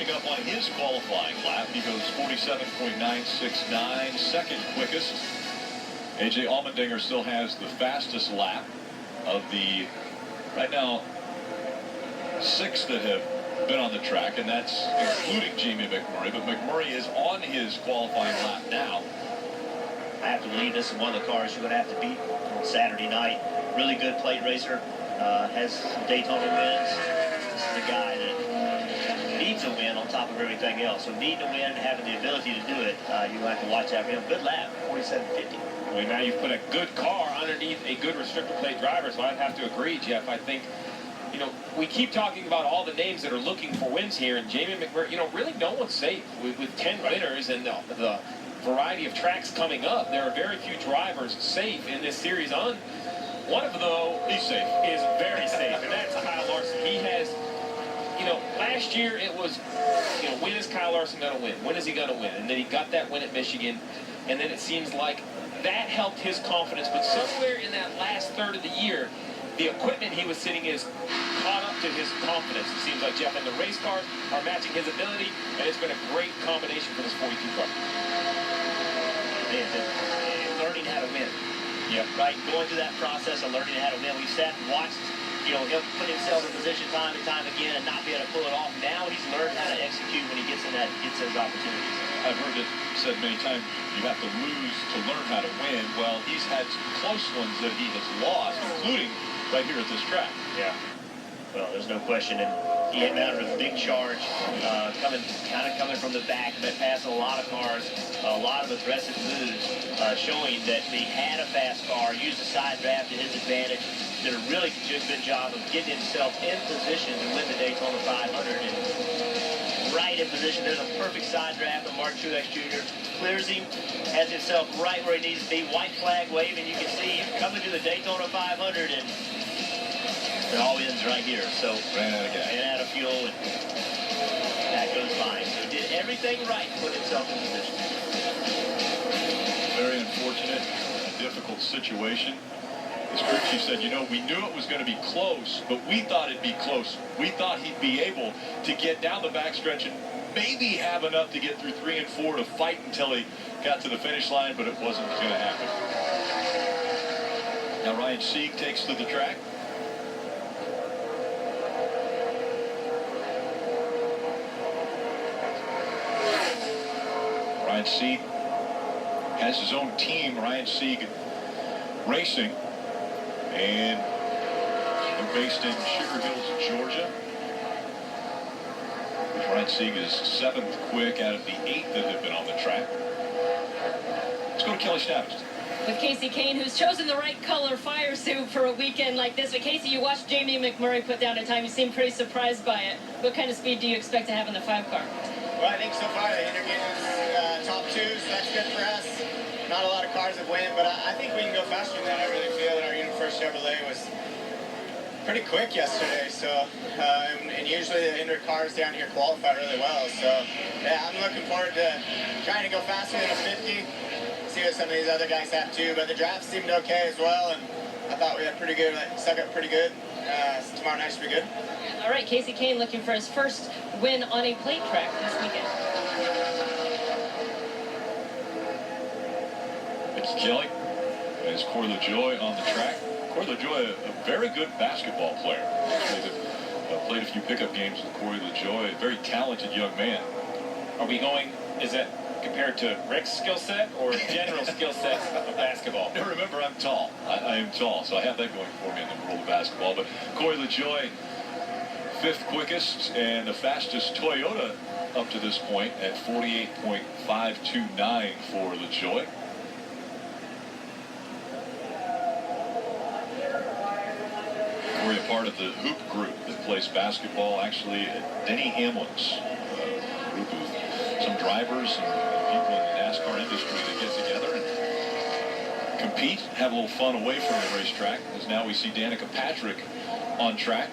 finishing up on his qualifying lap. He goes 47.969, second quickest. A.J. Allmendinger still has the fastest lap of the, right now, 6 that have been on the track, and that's including Jamie McMurray. But McMurray is on his qualifying lap now. I have to believe this is one of the cars you're going to have to beat on Saturday night. Really good plate racer. Has some Daytona wins. This is a guy that needs a win on top of everything else. So needing a win and having the ability to do it, you'll have to watch out for him. Good lap, 47.50. Well, now you've put a good car underneath a good restrictor plate driver, so I'd have to agree, Jeff. I think, you know, we keep talking about all the names that are looking for wins here, and Jamie McMurray, you know, really no one's safe. With 10 winners and the variety of tracks coming up, there are very few drivers safe in this series. One of them, though, he's safe. Is very safe, and that's Kyle Larson. He has, you know, last year it was, you know, when is Kyle Larson going to win? When is he going to win? And then he got that win at Michigan, and then it seems like that helped his confidence. But somewhere in that last third of the year, the equipment he was sitting is caught up to his confidence. It seems like, Jeff, and the race cars are matching his ability, and it's been a great combination for this 42 car. Learning how to win. Yep. Right, going through that process of learning how to win. We sat and watched, you know, him put himself in position time and time again and not be able to pull it off. Now he's learned how to execute when he gets those opportunities. I've heard it said many times, you have to lose to learn how to win. Well, he's had some close ones that he has lost, including right here at this track. Yeah. Well, there's no question. And he had mounted a big charge, coming from the back, but passed a lot of cars, a lot of aggressive moves, showing that he had a fast car, used the side draft to his advantage, did a really good job of getting himself in position to win the Daytona 500. And right in position. There's a perfect side draft of Mark Truex Jr. Clears him, has himself right where he needs to be. White flag waving. You can see him coming to the Daytona 500, and it all ends right here. So ran out of gas. Ran out of fuel, and that goes fine. So he did everything right to put himself in position. Very unfortunate, difficult situation. As crew chief said, you know, we knew it was going to be close, but we thought it'd be close. We thought he'd be able to get down the backstretch and maybe have enough to get through 3 and 4 to fight until he got to the finish line, but it wasn't going to happen. Now Ryan Sieg takes to the track. Ryan Sieg has his own team, Ryan Sieg Racing. And they're based in Sugar Hills, Georgia. Ryan Sieg is 7th quick out of the 8 that have been on the track. Let's go to Kelly Stavist. With Casey Kane, who's chosen the right color fire suit for a weekend like this. But Casey, you watched Jamie McMurray put down a time. You seem pretty surprised by it. What kind of speed do you expect to have in the 5 car? Well, I think so far the intergate is top 2, so that's good for us. Not a lot of cars have win, but I think we can go faster than that. I really feel that our First Chevrolet was pretty quick yesterday, so and usually the Hendrick cars down here qualify really well. So yeah, I'm looking forward to trying to go faster than a 50. See what some of these other guys have too. But the draft seemed okay as well, and I thought we had pretty good, stuck up pretty good. Tomorrow night should be good. All right, Casey Kane looking for his first win on a plate track this weekend. It's Kelly. There's Corey LaJoie on the track. Corey LaJoie, a very good basketball player. Actually, played a few pickup games with Corey LaJoie. A very talented young man. Are we going, is that compared to Rick's skill set or general skill set of basketball? Now remember, I'm tall. I am tall, so I have that going for me in the world of basketball. But Corey LaJoie, 5th quickest and the fastest Toyota up to this point at 48.529 for LaJoie. Corey, a part of the hoop group that plays basketball actually at Denny Hamlin's group of some drivers and people in the NASCAR industry that get together and compete, have a little fun away from the racetrack, as now we see Danica Patrick on track.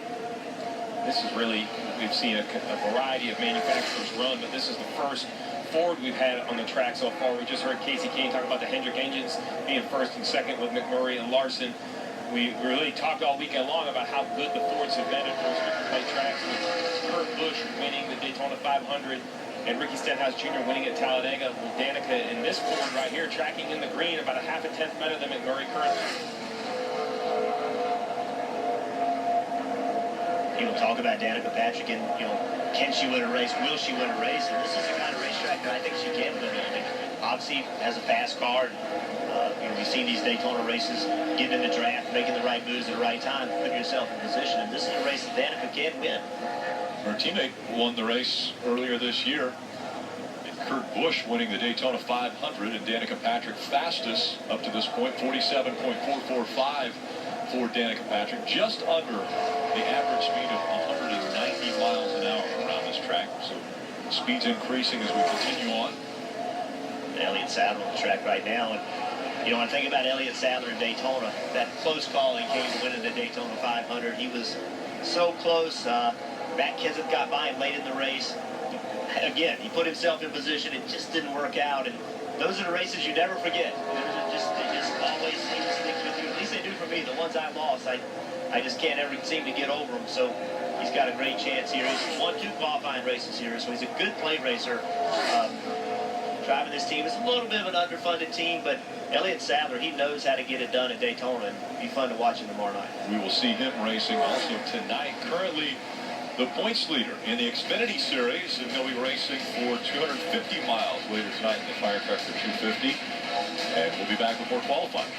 This is really, we've seen a variety of manufacturers run, but this is the first Ford we've had on the track so far. We just heard Casey Kane talk about the Hendrick engines being 1st and 2nd with McMurray and Larson. we really talked all weekend long about how good the Fords have been at those play tracks. With Kurt Busch winning the Daytona 500 and Ricky Stenhouse Jr. winning at Talladega. With Danica in this Ford right here tracking in the green about a half a tenth better than McMurray currently. Talk about Danica Patrick and, can she win a race? Will she win a race? And this is the kind of racetrack that I think she can win. I mean, obviously has a fast car. We've seen these Daytona races, getting in the draft, making the right moves at the right time, putting yourself in position. And this is a race that Danica can win. Her teammate won the race earlier this year. Kurt Busch winning the Daytona 500, and Danica Patrick fastest up to this point, 47.445 for Danica Patrick, just under the average speed of 190 miles an hour around this track. So speed's increasing as we continue on. Elliott Sadler on the track right now. And, when I think about Elliott Sadler in Daytona, that close call he came to winning the Daytona 500, he was so close. Matt Kenseth got by him late in the race. Again, he put himself in position. It just didn't work out. And those are the races you never forget. They just always seem to stick with you. At least they do for me. The ones I lost, I just can't ever seem to get over them. So he's got a great chance here. He's won 2 qualifying races here, so he's a good plate racer. Driving this team is a little bit of an underfunded team, but Elliott Sadler, he knows how to get it done at Daytona, and it'll be fun to watch him tomorrow night. We will see him racing also tonight. Currently the points leader in the Xfinity Series, and he'll be racing for 250 miles later tonight in the Firecracker 250. And we'll be back with more qualifying.